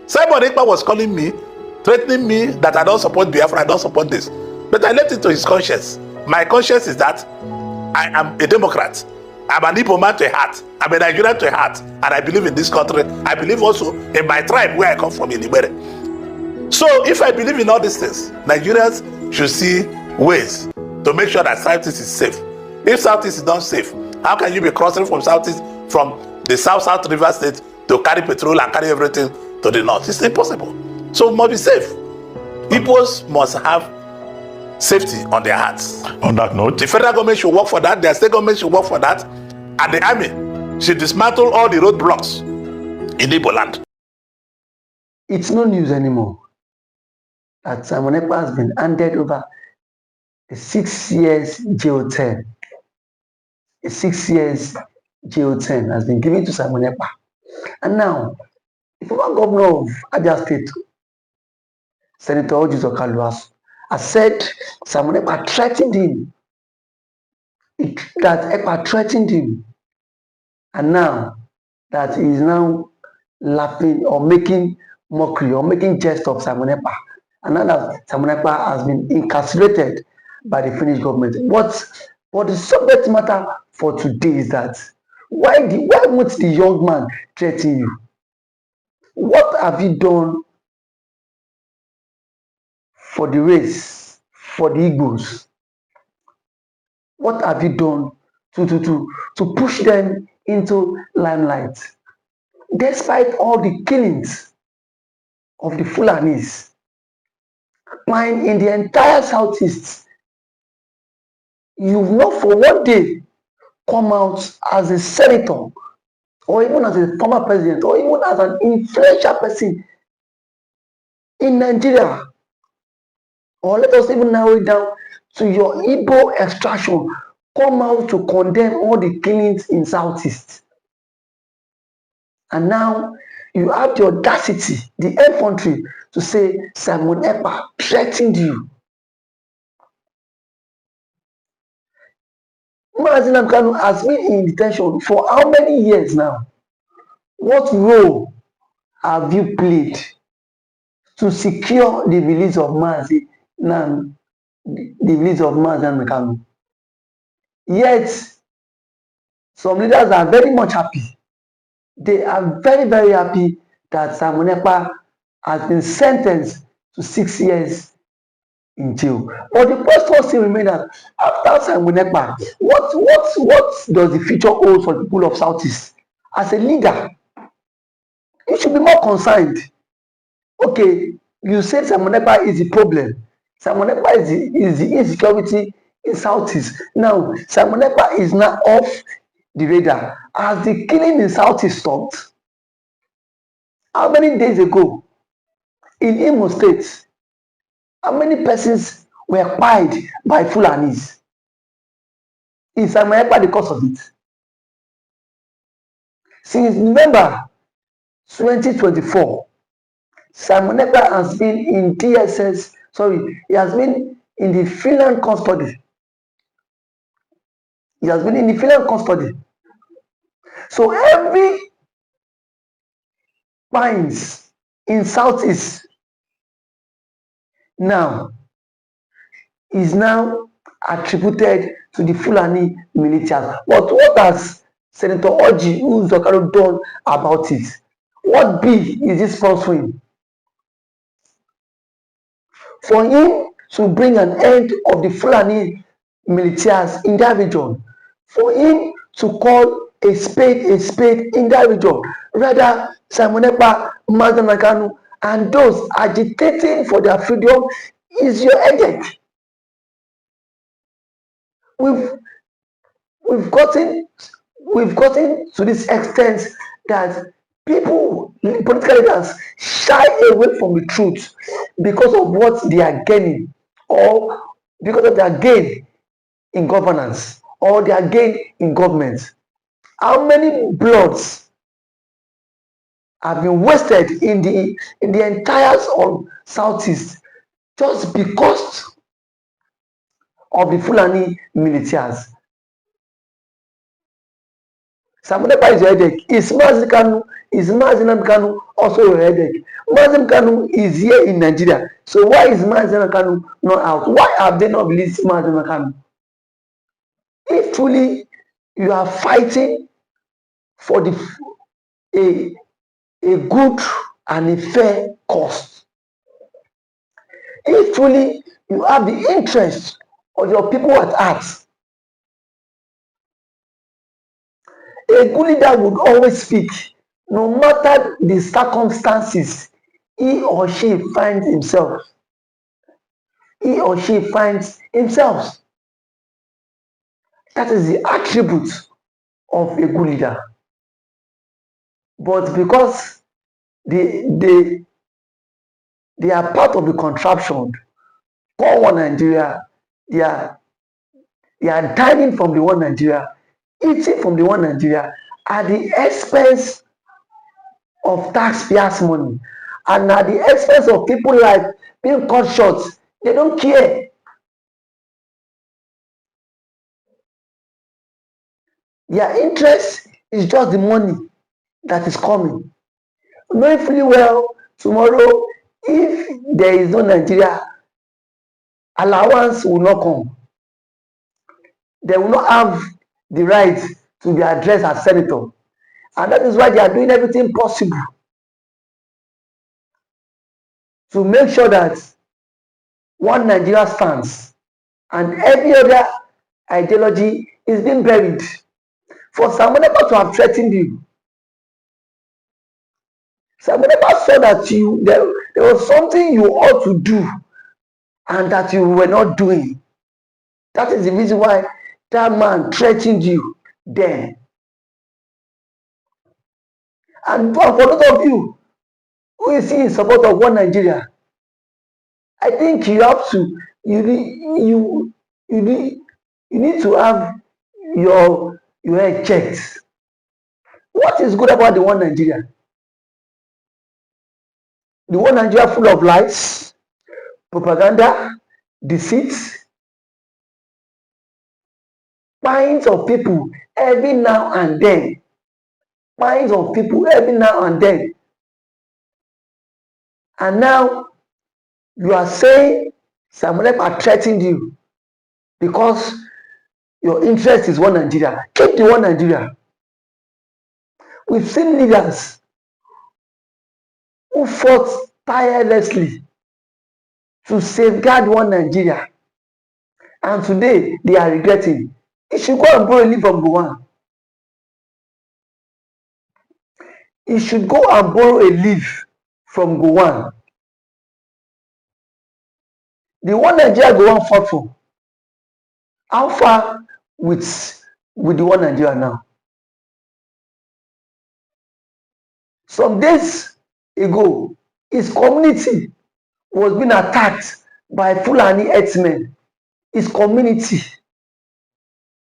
Simon Ekpa was calling me, threatening me that I don't support Biafra, I don't support this. But I left it to his conscience. My conscience is that I am a Democrat. I'm an Igbo man to a heart. I'm a Nigerian to a heart. And I believe in this country. I believe also in my tribe where I come from in Ibere. So if I believe in all these things, Nigerians should see ways to make sure that Southeast is safe. If Southeast is not safe, how can you be crossing from Southeast, from the South River State to carry petrol and carry everything to the north? It's impossible. So it must be safe. Igbos must have safety on their hearts. On that note, the federal government should work for that, the state government should work for that, and the army should dismantle all the roadblocks in Igbo land. It's no news anymore that Simon Ekpa has been handed over a 6 years jail term. A 6 years jail term has been given to Simon Ekpa. And now, the former governor of Abia State, Senator Orji Kalu, has said Simon Ekpa threatened him. That Ekpa threatened him. And now that he is now laughing or making mockery or making jest of Simon Ekpa. And now that Simon Ekpa has been incarcerated by the Finnish government. But the subject matter for today is that why won't the young man threaten you? What have you done for the race, for the Igbos? What have you done to push them into limelight? Despite all the killings of the Fulanis lying in the entire Southeast, you've not for one day come out as a senator or even as a former president or even as an influential person in Nigeria. Or let us even narrow it down to your Igbo extraction. Come out to condemn all the killings in Southeast. And now you have the audacity, the effrontery to say Simon Ekpa threatened you. Nnamdikanu has been in detention for how many years now? What role have you played to secure the release of Nnamdikanu? Yet, some leaders are very much happy. They are very, very happy that Simon Ekpa has been sentenced to 6 years in jail. But the question still remains that after Simon Ekpa, what does the future hold for the people of Southeast? As a leader, you should be more concerned. Okay, you said Simon Ekpa is the problem. Simon Ekpa is the insecurity in Southeast. Now, Simon Ekpa is now off the radar. Has the killing in Southeast stopped? How many days ago in Imo State, how many persons were killed by Fulanis? Is Simon Ekpa the cause of it? Since November 2024, Simon Ekpa has been in he has been in the Finland custody. He has been in the Finland custody. So every finds in Southeast now is now attributed to the Fulani militias. But what has Senator Orji done about it? What big is this pursuing? For him to bring an end of the Fulani militias in that region, for him to call a spade in that region, rather Simon Ekpa, nnamdikanu, and those agitating for their freedom is your headache. We've gotten to this extent that people, political leaders, shy away from the truth because of what they are gaining, or because of their gain in governance, or their gain in government. How many bloods have been wasted in the entire of Southeast just because of the Fulani militias? Simon Ekpa is your headache. Is nnamdikanu also your headache? Nnamdikanu is here in Nigeria. So why is nnamdikanu not out? Why have they not released nnamdikanu? If truly you are fighting for a good and a fair cause, if truly you have the interest of your people at heart, a good leader would always speak, no matter the circumstances he or she finds himself. He or she finds himself. That is the attribute of a good leader. But because they are part of the contraption called one Nigeria, they are dining from the one Nigeria, eating from the one Nigeria at the expense of taxpayers' money and at the expense of people life being cut short. They don't care. Their interest is just the money that is coming. Knowing fully well, tomorrow, if there is no Nigeria, allowance will not come. They will not have the right to be addressed as senator. And that is why they are doing everything possible to make sure that one Nigeria stands and every other ideology is being buried. For Simon Ekpa to have threatened you, Simon Ekpa saw that there was something you ought to do and that you were not doing. That is the reason why that man threatened you then. And for those of you who is in support of one Nigeria, I think you have to you need to have your head checked. What is good about the one Nigeria? The one Nigeria full of lies, propaganda, deceit, pints of people every now and then. Pints of people every now and then. And now you are saying Simon Ekpa threatened you because your interest is one Nigeria. Keep the one Nigeria. We've seen leaders who fought tirelessly to safeguard one Nigeria, and today they are regretting. You should go and borrow a leave from Gowon. You should go and borrow a leave from Gowon. The one Nigeria Gowon fought for, how far with the one Nigeria now? Some days ago, his community was being attacked by Fulani herdsmen. His community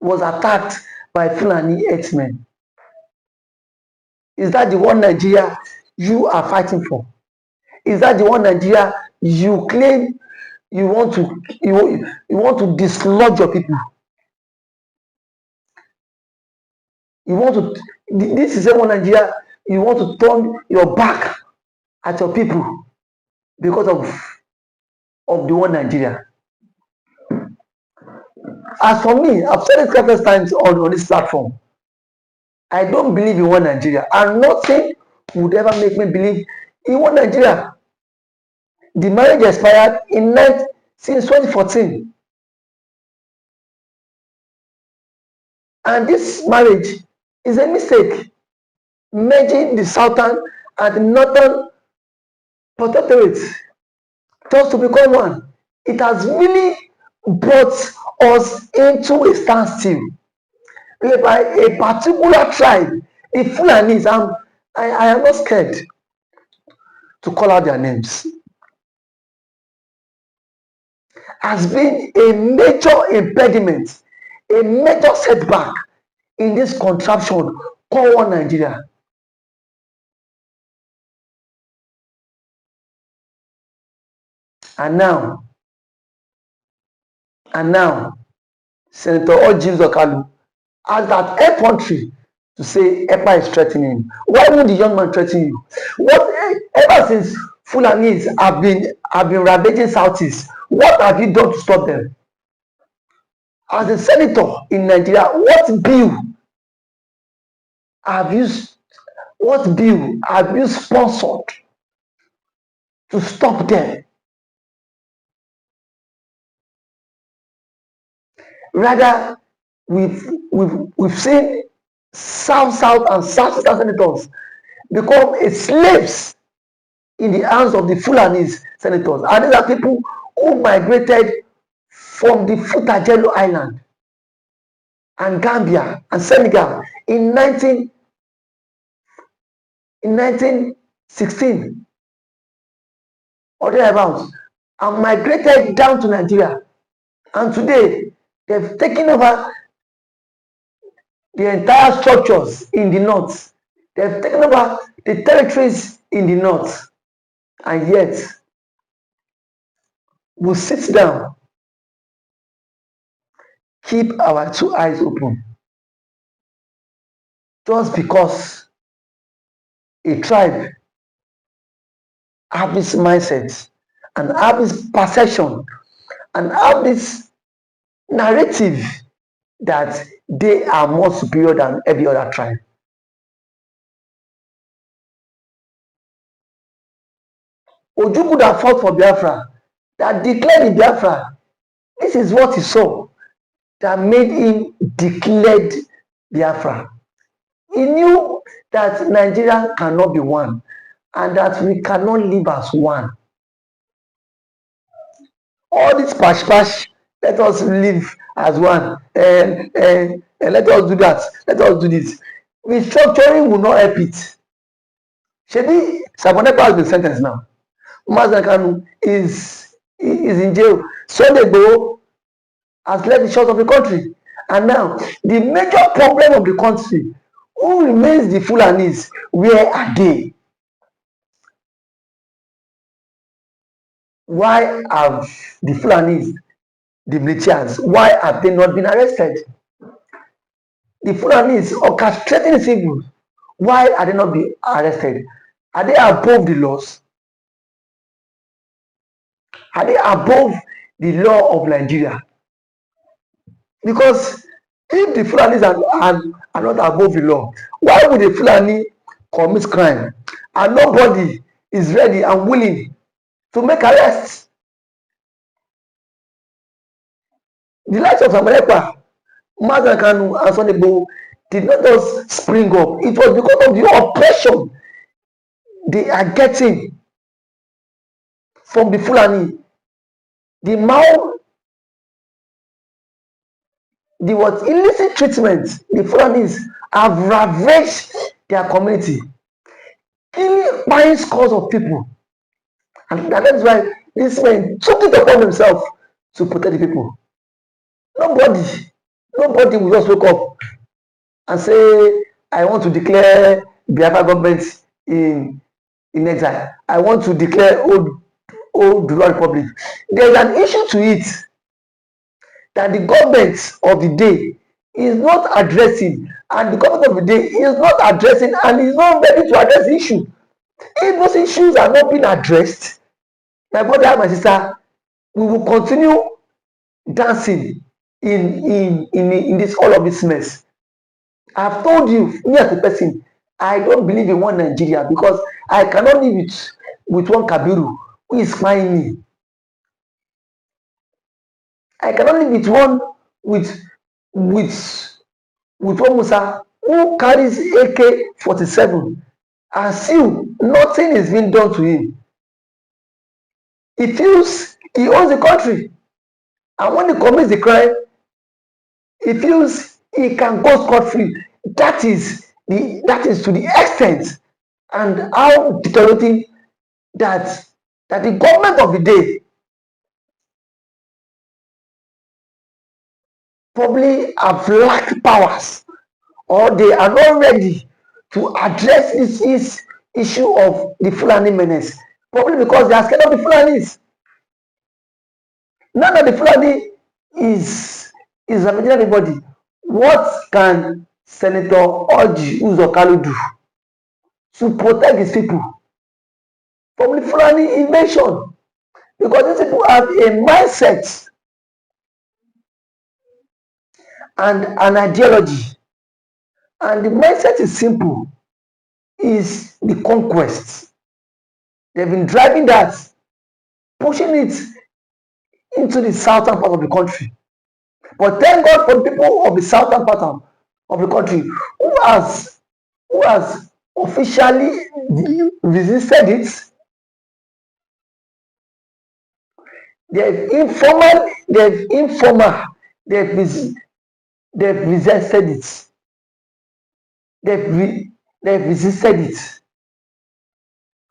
was attacked by Fulani herdsmen. Is that the one Nigeria you are fighting for? Is that the one Nigeria you claim you want to dislodge your people? This is the one Nigeria you want to turn your back at your people because of the one Nigeria. As for me, I've said it countless times on this platform. I don't believe in one Nigeria, and nothing would ever make me believe in one Nigeria. The marriage expired since 2014, and this marriage is a mistake, merging the southern and the northern protectorates just to become one. It has really brought us into a standstill by a particular tribe, the Fulanis. I am not scared to call out their names. Has been a major impediment, a major setback in this contraption called one Nigeria. And now, Senator Orji Kalu has that effrontery to say Ekpa is threatening him. Why would the young man threaten you? What, ever since Fulanis have been ravaging Southeast, what have you done to stop them? As a senator in Nigeria, what bill have you sponsored to stop them? Rather, we've seen South and South senators become slaves in the hands of the Fulanis senators. And these are people who migrated from the Futajelo Island and Gambia and Senegal in 1916 or thereabouts, and migrated down to Nigeria. And today, they've taken over the entire structures in the north. They've taken over the territories in the north. And yet, we'll sit down, keep our two eyes open, just because a tribe have this mindset and have this perception and have this narrative that they are more superior than every other tribe. Orji could have fought for Biafra, that declared in Biafra. This is what he saw that made him declared Biafra. He knew that Nigeria cannot be one and that we cannot live as one. All this pash, let us live as one, and let us do that, let us do this. Restructuring will not help it. Shebi Simon Ekpa has been sentenced now. nnamdikanu is in jail. Sunday Igboho has left the shores of the country. And now, the major problem of the country, who remains the Fulanis? Where are they? Why have the Fulanis, the militias, why have they not been arrested? The Fulanis orchestrating the civil, why are they not being arrested? Are they above the laws? Are they above the law of Nigeria? Because if the Fulanis are not above the law, why would the Fulani commit crime and nobody is ready and willing to make arrests? The likes of Simon Ekpa, nnamdikanu, and Sunday Igboho did not just spring up. It was because of the oppression they are getting from the Fulani. The what illicit treatment the Fulanis have ravaged their community, killing buying scores of people. And that is why this man took it upon himself to protect the people. Nobody will just wake up and say, I want to declare Biafra government in exile. I want to declare old Dual Republic. There is an issue to it that the government of the day is not addressing, and the government of the day is not addressing and is not ready to address the issue. If those issues are not being addressed, my brother and my sister, we will continue dancing in this all of this mess. I've told you, me as a person, I don't believe in one Nigeria because I cannot live with one Kabiru who is spying me. I cannot live with one Musa who carries AK-47 and still nothing is being done to him. He feels he owns the country, and when he commits the crime, he feels he can go scot-free. That is to the extent and how deteriorating that the government of the day probably have lacked powers, or they are not ready to address this issue of the Fulani menace, probably because they are scared of the Fulanis. Now that the Fulani is ravaging everybody, what can Senator Orji Kalu do to protect his people from the Fulani invasion? Because these people have a mindset and an ideology, and the mindset is simple, is the conquest. They've been driving that, pushing it into the southern part of the country. But thank God for the people of the southern part of the country who has officially resisted it. They've resisted it. They've resisted it.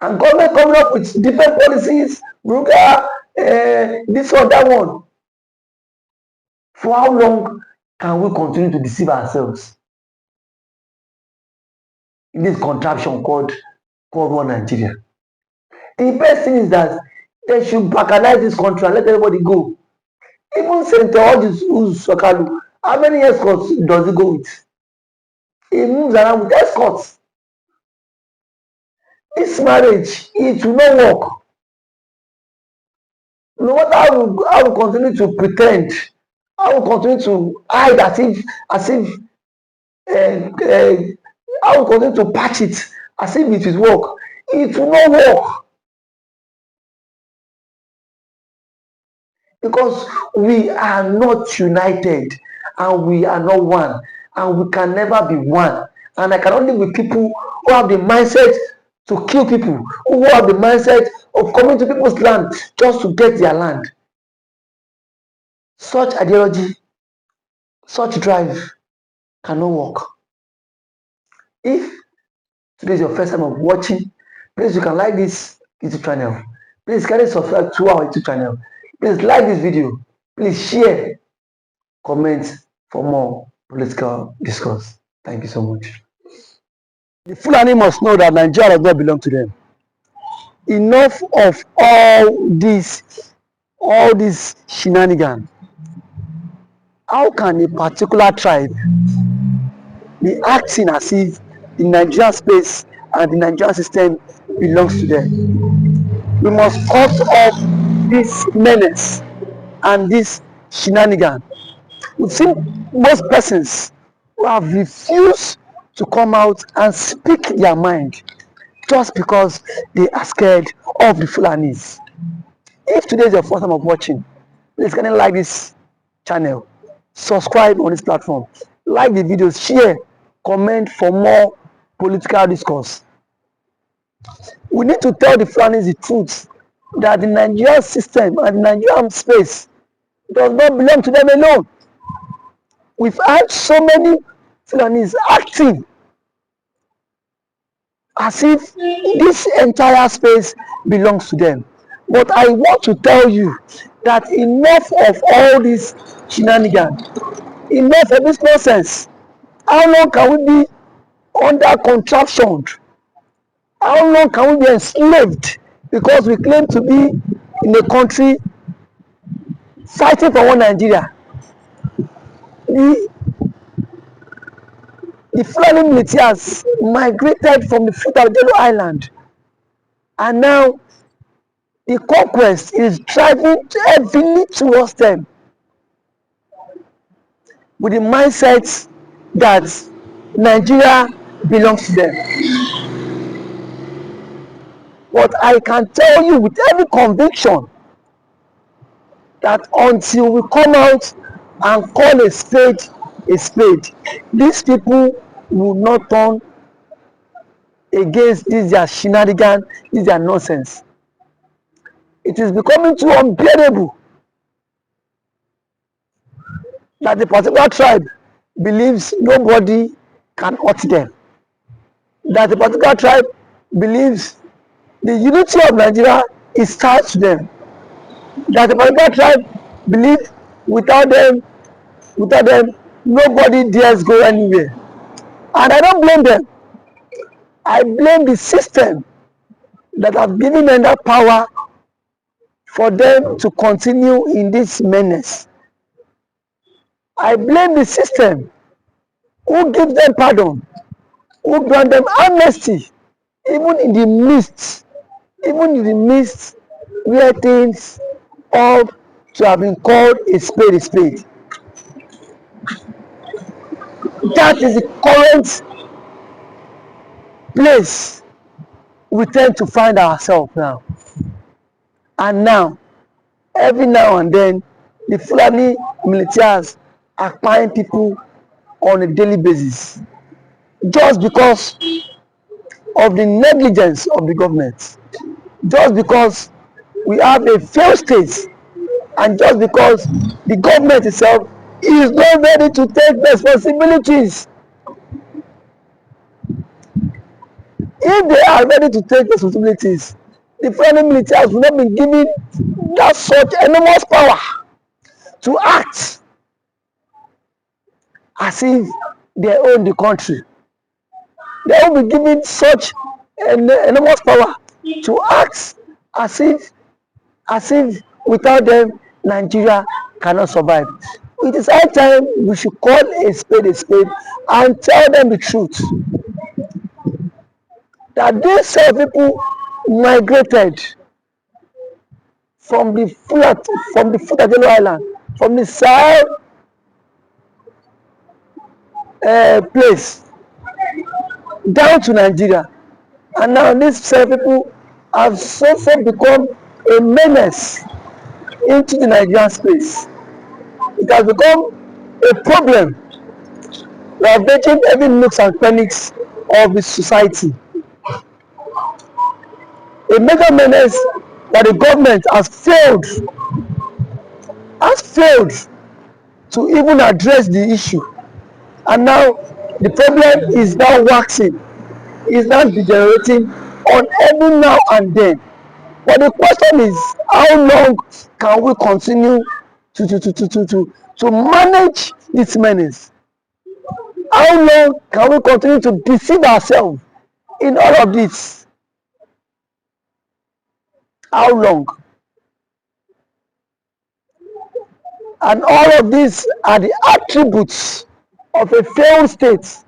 And government coming up with different policies, this or that one. For how long can we continue to deceive ourselves in this contraption called one Nigeria? The best thing is that they should balkanize this country and let everybody go. Even Senator Orji, how many escorts does he go with? He moves around with escorts. This marriage, it will not work. No matter how we continue to pretend, how we continue to hide as if how we continue to patch it as if it will work, it will not work. Because we are not united and we are not one, and we can never be one. And I cannot live with people who have the mindset to kill people, who have the mindset of coming to people's land just to get their land. Such ideology, such drive cannot work. If today is your first time of watching, please you can like this YouTube channel. Please kindly subscribe to our YouTube channel. Please like this video. Please share, comment for more political discourse. Thank you so much. The Fulani must know that Nigeria does not belong to them. Enough of all this shenanigans. How can a particular tribe be acting as if the Nigerian space and the Nigerian system belongs to them? We must cut off this menace and this shenanigan. We've seen most persons who have refused to come out and speak their mind just because they are scared of the Fulanis. If today is your first time of watching, please can you like this channel, subscribe on this platform, like the videos, share, comment for more political discourse. We need to tell the Fulanis the truth that the Nigerian system and the Nigerian space does not belong to them alone. We've had so many Fulanis acting as if this entire space belongs to them. But I want to tell you that enough of all this shenanigans, enough of this nonsense. How long can we be under contraction? How long can we be enslaved because we claim to be in a country fighting for one Nigeria? The Fulani military has migrated from the foot of Jelo Island, and now the conquest is driving heavily towards them with the mindset that Nigeria belongs to them. But I can tell you with every conviction that until we come out and call a spade, these people will not turn against this their shenanigan, this their nonsense. It is becoming too unbearable that the particular tribe believes nobody can hurt them. That the particular tribe believes the unity of Nigeria is tied to them. That the particular tribe believes without them, nobody dares go anywhere. And I don't blame them. I blame the system that have given them that power for them to continue in this menace. I blame the system who gives them pardon, who grant them amnesty, even in the midst where things ought to have been called a spade a spade. That is the current place we tend to find ourselves now. And now, every now and then, the Fulani militias are buying people on a daily basis just because of the negligence of the government, just because we have a failed state, and just because the government itself is not ready to take responsibilities. If they are ready to take responsibilities, the Fulani militias will not be given that such enormous power to act as if they own the country. They will be given such enormous power to act as if without them Nigeria cannot survive. It is high time we should call a spade and tell them the truth that these people migrated from the Futatelo Island, from the Sahel place down to Nigeria, and now these people have so become a menace into the Nigerian space. It has become a problem ravaging every nooks and crannies of the society. A major menace that the government has failed to even address the issue. And now the problem is now waxing, is now degenerating on every now and then. But the question is, how long can we continue to manage this menace? How long can we continue to deceive ourselves in all of this? How long? And all of these are the attributes of a failed state.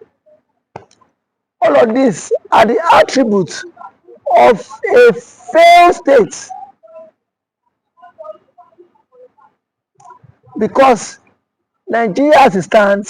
All of these are the attributes of a failed state. Because Nigeria as it stands